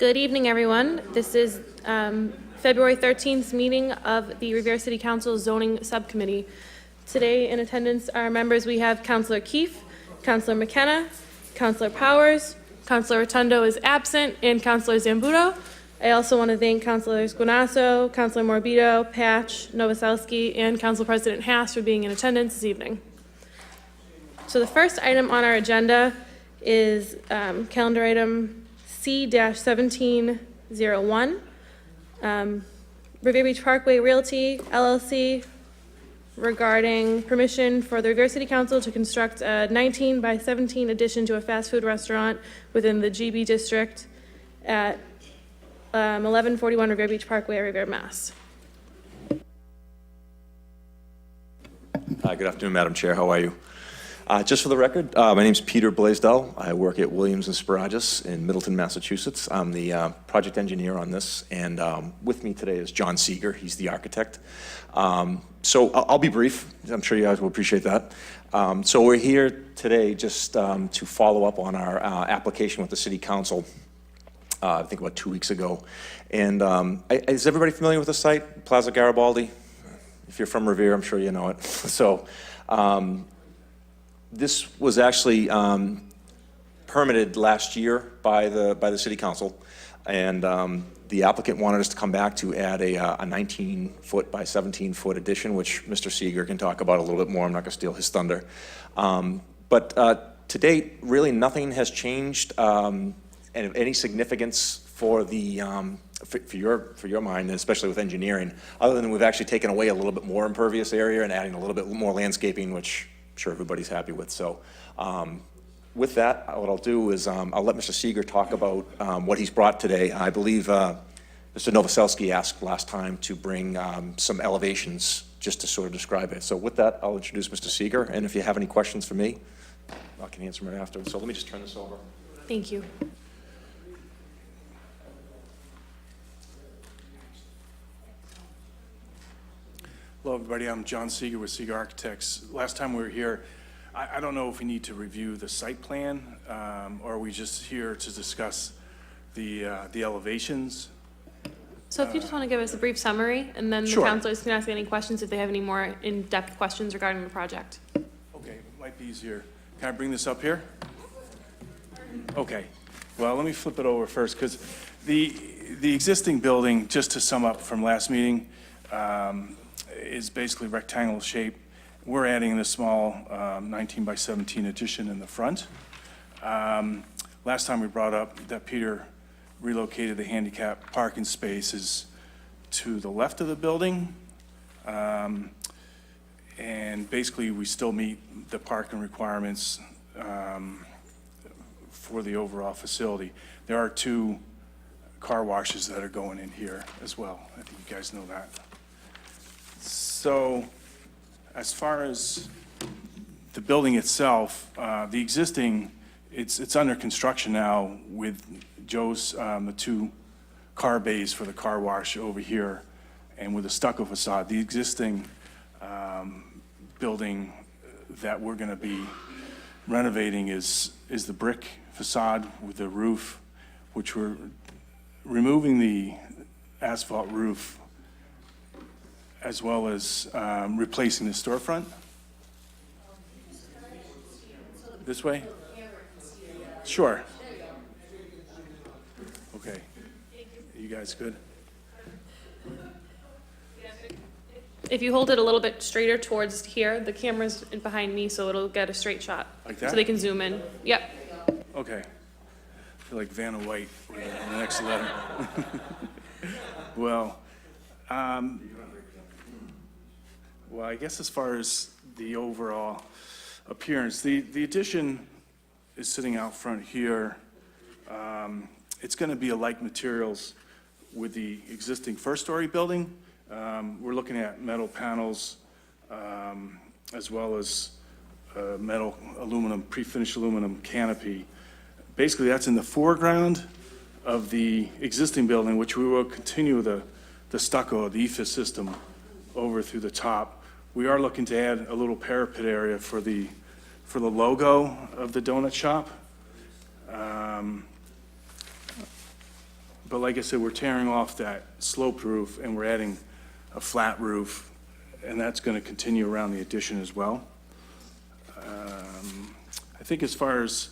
Good evening, everyone. This is February 13th meeting of the Revere City Council Zoning Subcommittee. Today in attendance are members. We have Councillor Keefe, Councillor McKenna, Councillor Powers, Councillor Rotondo is absent, and Councillor Zambuto. I also want to thank Councillors Guanasso, Councillor Morbido, Patch, Novoselsky, and Council President Haas for being in attendance this evening. So the first item on our agenda is calendar item C-1701, Revere Beach Parkway Realty, LLC, regarding permission for the Revere City Council to construct a 19 by 17 addition to a fast food restaurant within the GB district at 1141 Revere Beach Parkway, Revere, Mass. Good afternoon, Madam Chair. How are you? Just for the record, my name is Peter Blaisdell. I work at Williams & Sparagus in Middleton, Massachusetts. I'm the project engineer on this, and with me today is John Seeger. He's the architect. So I'll be brief. I'm sure you guys will appreciate that. So we're here today just to follow up on our application with the City Council, I think about 2 weeks ago. And is everybody familiar with the site, Plaza Garibaldi? If you're from Revere, I'm sure you know it. So this was actually permitted last year by the City Council, and the applicant wanted us to come back to add a 19-foot by 17-foot addition, which Mr. Seeger can talk about a little bit more. I'm not going to steal his thunder. But to date, really nothing has changed and of any significance for the for your mind, especially with engineering, other than we've actually taken away a little bit more impervious area and adding a little bit more landscaping, which I'm sure everybody's happy with. So with that, what I'll do is I'll let Mr. Seeger talk about what he's brought today. I believe Mr. Novoselsky asked last time to bring some elevations just to sort of describe it. So with that, I'll introduce Mr. Seeger, and if you have any questions for me, I can answer them right after. So let me just turn this over. Thank you. Hello, everybody. I'm John Seeger with Seeger Architects. Last time we were here, I don't know if we need to review the site plan, or are we just here to discuss the elevations? So if you just want to give us a brief summary, and then Sure. the councilors can ask any questions if they have any more in-depth questions regarding the project. Okay, might be easier. Can I bring this up here? Okay. Well, let me flip it over first, because the existing building, just to sum up from last meeting, is basically rectangular shape. We're adding the small 19 by 17 addition in the front. Last time we brought up that Peter relocated the handicap parking spaces to the left of the building. And basically we still meet the parking requirements for the overall facility. There are 2 car washes that are going in here as well. I think you guys know that. So as far as the building itself, the existing, it's under construction now with Joe's, the 2 car bays for the car wash over here and with a stucco facade. The existing building that we're going to be renovating is the brick facade with the roof, which we're removing the asphalt roof as well as replacing the storefront. This way? Sure. Okay. You guys good? If you hold it a little bit straighter towards here, the camera's behind me, so it'll get a straight shot. Like that? So they can zoom in. Yep. Okay. I feel like Vanna White with the next letter. Well, I guess as far as the overall appearance, the addition is sitting out front here. It's going to be alike materials with the existing first-story building. We're looking at metal panels as well as metal aluminum, pre-finished aluminum canopy. Basically, that's in the foreground of the existing building, which we will continue the stucco, the EFIS system, over through the top. We are looking to add a little parapet area for the logo of the donut shop. But like I said, we're tearing off that sloped roof and we're adding a flat roof, and that's going to continue around the addition as well. I think as far as,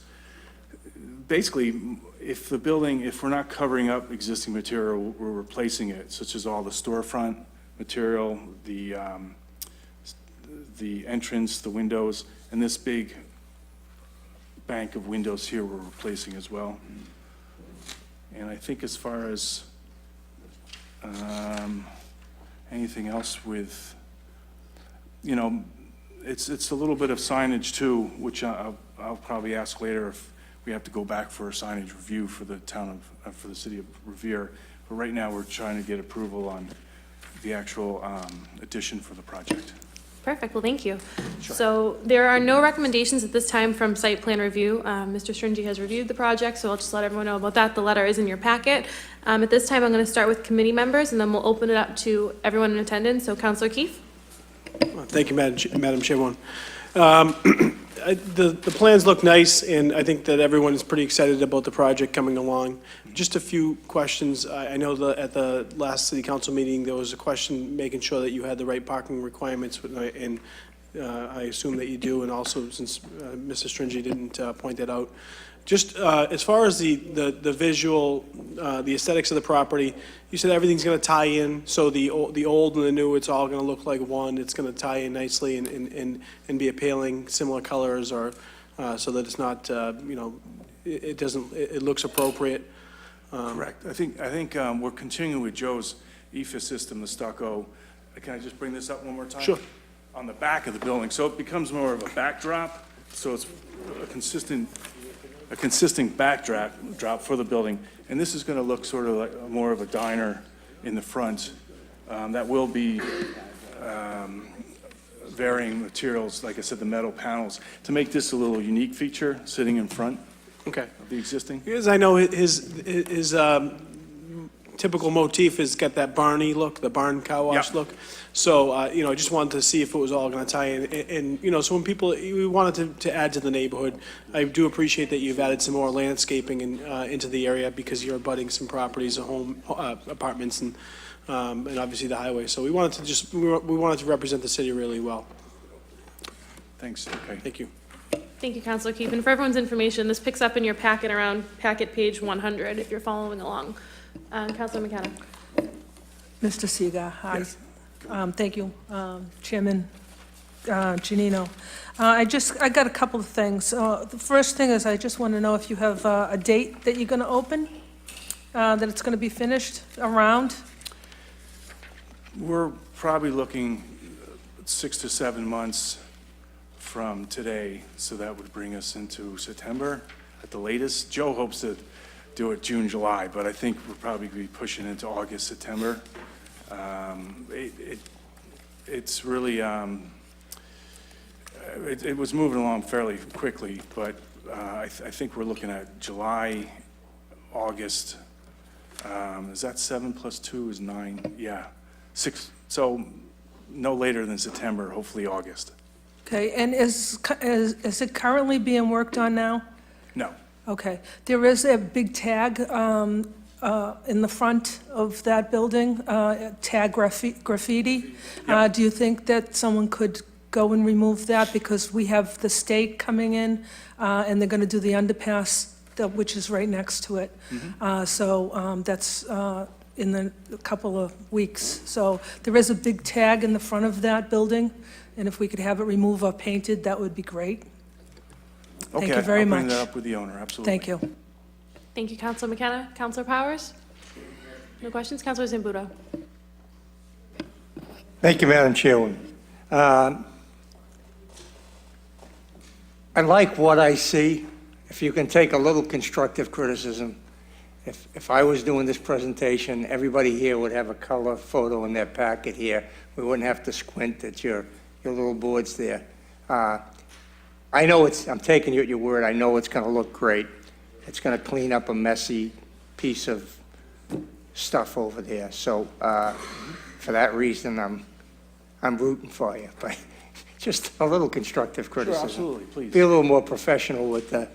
basically, if we're not covering up existing material, we're replacing it, such as all the storefront material, the entrance, the windows, and this big bank of windows here we're replacing as well. And I think as far as anything else with, you know, it's a little bit of signage too, which I'll probably ask later if we have to go back for a signage review for the town of, for the city of Revere. But right now, we're trying to get approval on the actual addition for the project. Perfect, well, thank you. So there are no recommendations at this time from site plan review. Mr. Stringy has reviewed the project, so I'll just let everyone know about that. The letter is in your packet. At this time, I'm going to start with committee members, and then we'll open it up to everyone in attendance. So Councillor Keefe? Thank you, Madam Chairwoman. The plans look nice, and I think that everyone is pretty excited about the project coming along. Just a few questions. I know that at the last city council meeting, there was a question making sure that you had the right parking requirements, and I assume that you do, and also since Mr. Stringy didn't point that out. Just as far as the visual, the aesthetics of the property, you said everything's going to tie in, so the old and the new, it's all going to look like one. It's going to tie in nicely and be appealing, similar colors, or so that it's not, you know, it looks appropriate. Correct. I think we're continuing with Joe's EFA system, the stucco. Can I just bring this up one more time? Sure. On the back of the building, so it becomes more of a backdrop, so it's a consistent backdrop for the building. And this is going to look sort of like more of a diner in the front. That will be varying materials, like I said, the metal panels, to make this a little unique feature sitting in front Okay. of the existing. Because I know his typical motif has got that barny look, the barn car wash Yep. look. So, you know, I just wanted to see if it was all going to tie in. And, you know, so when people, we wanted to add to the neighborhood, I do appreciate that you've added some more landscaping into the area because you're abutting some properties, apartments, and obviously the highway. So we wanted to represent the city really well. Thanks, okay. Thank you. Thank you, Councillor Keefe. And for everyone's information, this picks up in your packet around packet page 100, if you're following along. Councillor McKenna? Mr. Seeger, hi. Yes. Thank you, Chairman Giannino. I got a couple of things. The first thing is I just want to know if you have a date that you're going to open, that it's going to be finished around? We're probably looking 6 to 7 months from today, so that would bring us into September at the latest. Joe hopes to do it June, July, but I think we'll probably be pushing into August, September. It's really, it was moving along fairly quickly, but I think we're looking at July, August. Is that 7 plus 2 is 9? Yeah, 6. So no later than September, hopefully August. Okay, and is it currently being worked on now? No. Okay. There is a big tag in the front of that building, tag graffiti. Yep. Do you think that someone could go and remove that? Because we have the state coming in, and they're going to do the underpass, which is right next to it. So that's in a couple of weeks. So there is a big tag in the front of that building, and if we could have it removed or painted, that would be great. Thank you very much. I'll bring that up with the owner, absolutely. Thank you. Thank you, Councillor McKenna. Councillor Powers? No questions? Councillor Zambuto? Thank you, Madam Chairwoman. I like what I see. If you can take a little constructive criticism, if I was doing this presentation, everybody here would have a color photo in their packet here. We wouldn't have to squint at your little boards there. I know I'm taking you at your word, I know it's going to look great. It's going to clean up a messy piece of stuff over there. So for that reason, I'm rooting for you. But just a little constructive criticism. Absolutely, please. Be a little more professional with the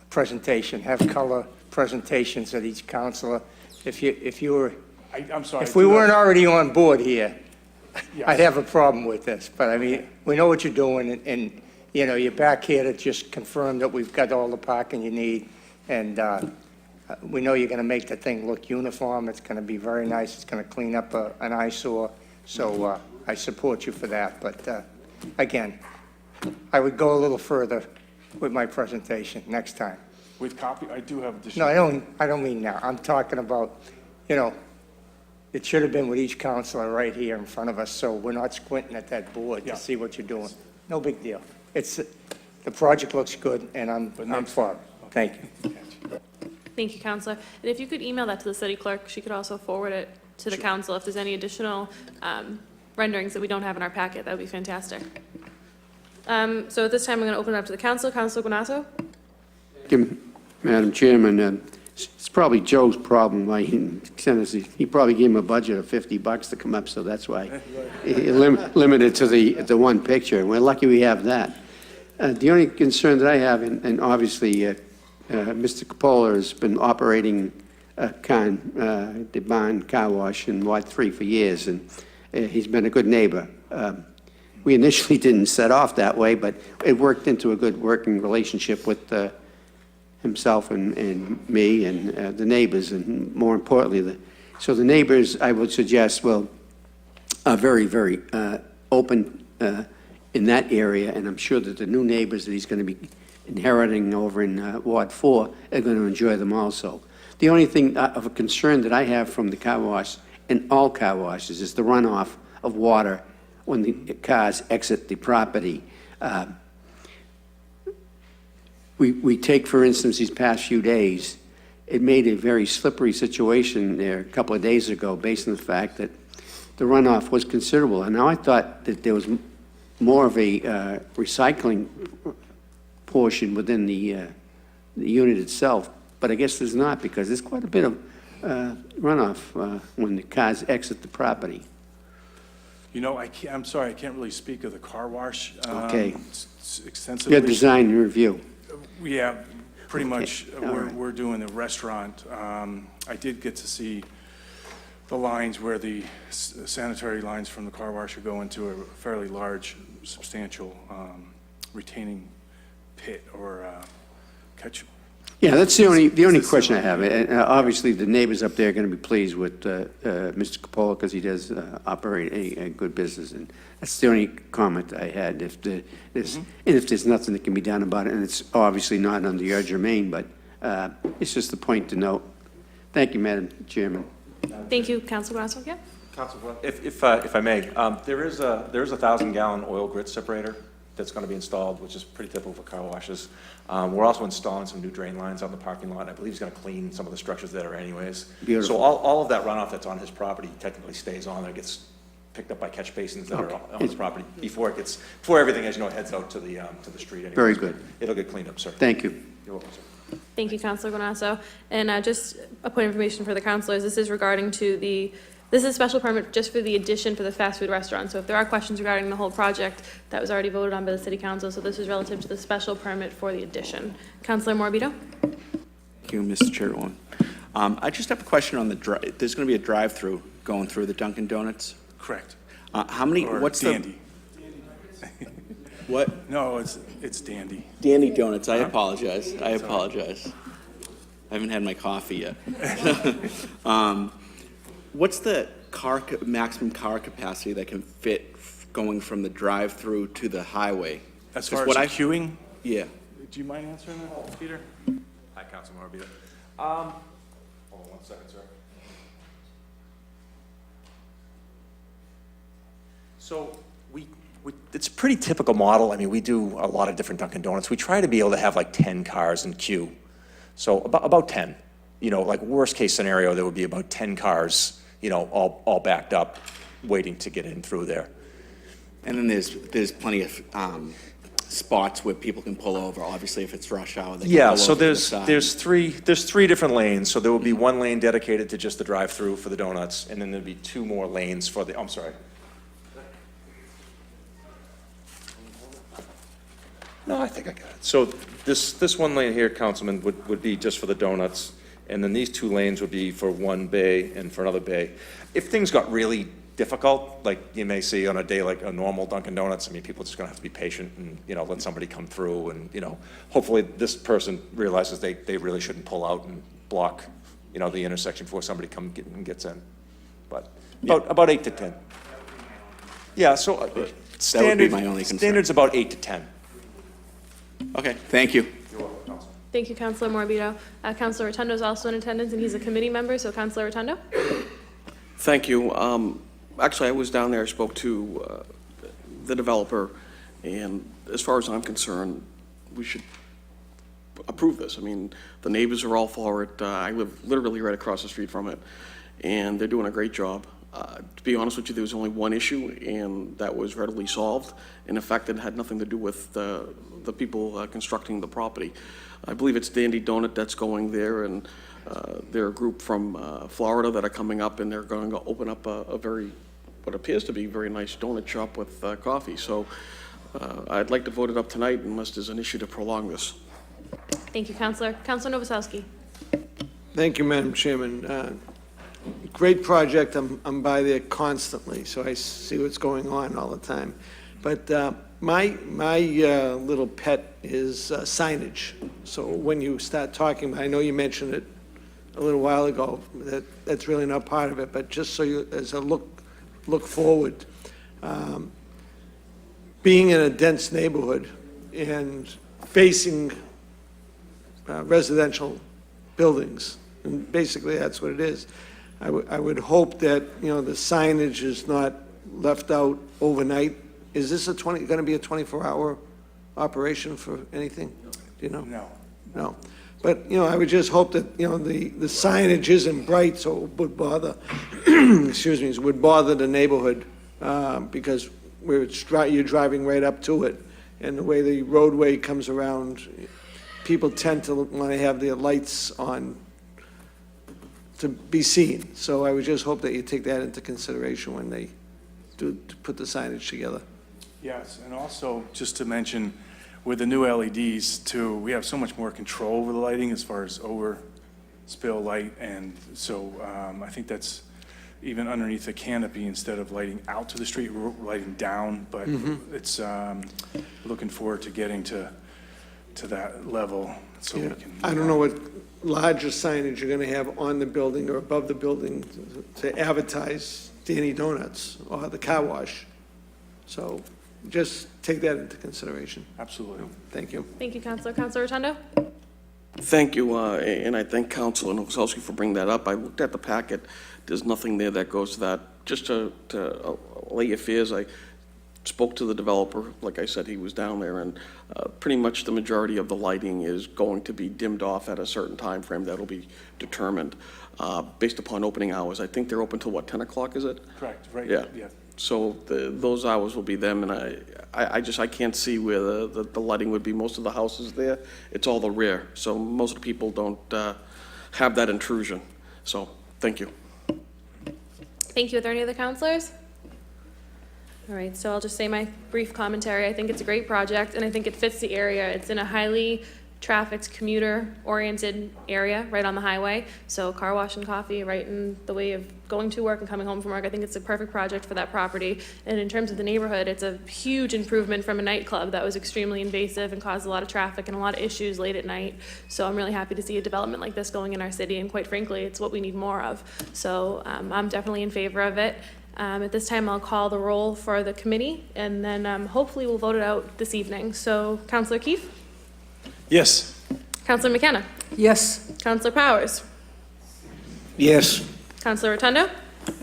presentation. Have color presentations at each councilor. if you were, I'm sorry. if we weren't already on board here, Yes. I'd have a problem with this. But I mean, we know what you're doing, and, you know, you're back here to just confirm that we've got all the parking you need. And we know you're going to make the thing look uniform. It's going to be very nice. It's going to clean up an eyesore. So I support you for that. But again, I would go a little further with my presentation next time. With copy, I do have additional. No, I don't mean now. I'm talking about, you know, it should have been with each counselor right here in front of us, so we're not squinting at that board Yeah. to see what you're doing. No big deal. The project looks good, and I'm for it. Thank you. Thank you, Counselor. And if you could email that to the city clerk, she could also forward it to the council if there's any additional renderings that we don't have in our packet. That would be fantastic. So at this time, I'm going to open it up to the council. Councilor Guanasso? Thank you, Madam Chairman. It's probably Joe's problem, why he probably gave him a budget of $50 to come up, so that's why he limited to the one picture. We're lucky we have that. The only concern that I have, and obviously Mr. Coppola has been operating the Bond Car Wash in Ward 3 for years, and he's been a good neighbor. We initially didn't set off that way, but it worked into a good working relationship with himself and me and the neighbors, and more importantly, so the neighbors, I would suggest, are very, very open in that area, and I'm sure that the new neighbors that he's going to be inheriting over in Ward 4 are going to enjoy them also. The only thing of a concern that I have from the car wash, and all car washes, is the runoff of water when the cars exit the property. We take, for instance, these past few days, it made a very slippery situation there a couple of days ago based on the fact that the runoff was considerable. And now I thought that there was more of a recycling portion within the unit itself, but I guess there's not, because there's quite a bit of runoff when the cars exit the property. You know, I'm sorry, I can't really speak of the car wash. Okay. Extensively. Your design and review. Yeah, pretty much, All right. we're doing the restaurant. I did get to see the lines where the sanitary lines from the car wash are going to a fairly large, substantial retaining pit or catch. Yeah, that's the only Is question I this- have. And obviously, the neighbors up there are going to be pleased with Mr. Coppola, because he does operate a good business, and that's the only comment I had. And if there's nothing that can be done about it, and it's obviously not under your germane, but it's just a point to note. Thank you, Madam Chairman. Thank you, Councilor Guanasso. Yeah? Councilor, if I may, there is a 1,000-gallon oil grit separator that's going to be installed, which is pretty typical for car washes. We're also installing some new drain lines out in the parking lot. I believe he's going to clean some of the structures that are anyways. Beautiful. So all of that runoff that's on his property technically stays on there, gets picked up by catch basins that are on his property before everything, as you know, heads out to the street anyways. Very good. It'll get cleaned up, sir. Thank you. You're welcome, sir. Thank you, Councilor Guanasso. And just a point of information for the councilors, this is regarding to this is a special permit just for the addition for the fast food restaurant. So if there are questions regarding the whole project, that was already voted on by the city council. So this is relative to the special permit for the addition. Councilor Morbido? Thank you, Mr. Chairwoman. I just have a question on there's going to be a drive-through going through the Dunkin' Donuts. Correct. How many, Or what's Dandy. what? No, it's Dandy. Dandy Donuts, I apologize. I apologize. I haven't had my coffee yet. What's the maximum car capacity that can fit going from the drive-through to the highway? As 'Cause far as what the I- queuing, Yeah. do you mind answering that, Peter? Hi, Councilor Morbido. Hold on 1 second, sir. So it's a pretty typical model. I mean, we do a lot of different Dunkin' Donuts. We try to be able to have like 10 cars in queue. So about 10. You know, like worst case scenario, there would be about 10 cars, you know, all backed up, waiting to get in through there. And then there's plenty of spots where people can pull over, obviously, if it's rush hour. They can Yeah, pull so over to the there's side. three different lanes. So there will be one lane dedicated to just the drive-through for the donuts, and then there'll be 2 more lanes for the, I'm sorry. No, I think I got it. So this one lane here, Councilman, would be just for the donuts, and then these 2 lanes would be for one bay and for another bay. If things got really difficult, like you may see on a day like a normal Dunkin' Donuts, I mean, people are just gonna have to be patient and, let somebody come through and, hopefully this person realizes they really shouldn't pull out and block, the intersection before somebody gets in. But about 8 to 10. Yeah, so standard, my only concern. standard's about 8 to 10. Okay, thank you. Thank you, Councilor Morbido. Councilor Rotondo is also in attendance, and he's a committee member, so Councilor Rotondo? Thank you. Actually, I was down there, spoke to the developer, and as far as I'm concerned, we should approve this. I mean, the neighbors are all for it. I live literally right across the street from it, and they're doing a great job. To be honest with you, there was only one issue, and that was readily solved. In effect, it had nothing to do with the people constructing the property. I believe it's Dandy Donut that's going there, and they're a group from Florida that are coming up, and they're going to open up a what appears to be very nice donut shop with coffee. So I'd like to vote it up tonight unless there's an issue to prolong this. Thank you, Councilor. Councilor Novoselsky. Thank you, Madam Chairman. Great project. I'm by there constantly, so I see what's going on all the time. But my little pet is signage. So when you start talking, I know you mentioned it a little while ago, that's really not part of it, but just so you, as a look forward, being in a dense neighborhood and facing residential buildings, and basically that's what it is. I would hope that, the signage is not left out overnight. Is this going to be a 24-hour operation for anything? Do you know? No. No. But, I would just hope that, the signage isn't bright, so it would bother, excuse me, would bother the neighborhood, because you're driving right up to it. And the way the roadway comes around, people tend to want to have their lights on to be seen. So I would just hope that you take that into consideration when they do to put the signage together. Yes, and also, just to mention, with the new LEDs too, we have so much more control over the lighting as far as overspill light, and so I think that's even underneath the canopy, instead of lighting out to the street, we're lighting down, but it's, looking forward to getting to that level, so we can. I don't know what larger signage you're going to have on the building or above the building to advertise Danny Donuts or the car wash. So just take that into consideration. Absolutely. Thank you. Thank you, Councilor. Councilor Rotondo? Thank you, and I thank Councilor Novoselsky for bringing that up. I looked at the packet. There's nothing there that goes to that. Just to allay your fears, I spoke to the developer. Like I said, he was down there, and pretty much the majority of the lighting is going to be dimmed off at a certain time frame that'll be determined based upon opening hours. I think they're open till, what, 10 o'clock, is it? Correct, right? Yeah. So those hours will be them, and I can't see where the lighting would be. Most of the houses there, it's all the rear, so most of the people don't have that intrusion. So, thank you. Thank you. Are there any other councilors? All right, so I'll just say my brief commentary. I think it's a great project, and I think it fits the area. It's in a highly trafficked, commuter-oriented area right on the highway. So car wash and coffee right in the way of going to work and coming home from work. I think it's a perfect project for that property. And in terms of the neighborhood, it's a huge improvement from a nightclub that was extremely invasive and caused a lot of traffic and a lot of issues late at night. So I'm really happy to see a development like this going in our city, and quite frankly, it's what we need more of. So I'm definitely in favor of it. At this time, I'll call the roll for the committee, and then hopefully we'll vote it out this evening. So Councilor Keefe? Yes. Councilor McKenna? Yes. Councilor Powers? Yes. Councilor Rotondo?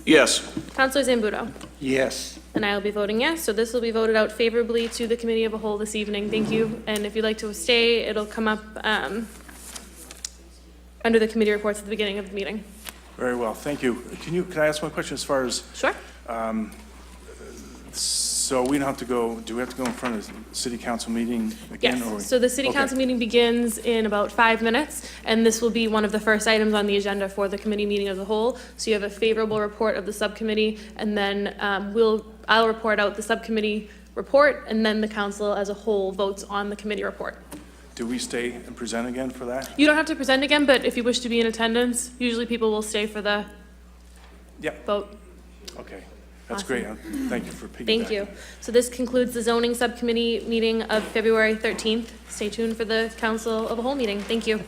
Yes. Councilor Zambuto? Yes. And I will be voting yes, so this will be voted out favorably to the committee of a whole this evening. Thank you. And if you'd like to stay, it'll come up under the committee reports at the beginning of the meeting. Very well, thank you. Can I ask one question as far as, Sure. so we don't have to go, do we have to go in front of the city council meeting again? or we- Yes, so the city Okay. council meeting begins in about 5 minutes, and this will be one of the first items on the agenda for the committee meeting as a whole. So you have a favorable report of the subcommittee, and then I'll report out the subcommittee report, and then the council as a whole votes on the committee report. Do we stay and present again for that? You don't have to present again, but if you wish to be in attendance, usually people will stay for the Yep, vote. okay. That's Awesome. great. Thank you for piggybacking. Thank you. So this concludes the zoning subcommittee meeting of February 13th. Stay tuned for the council of a whole meeting. Thank you.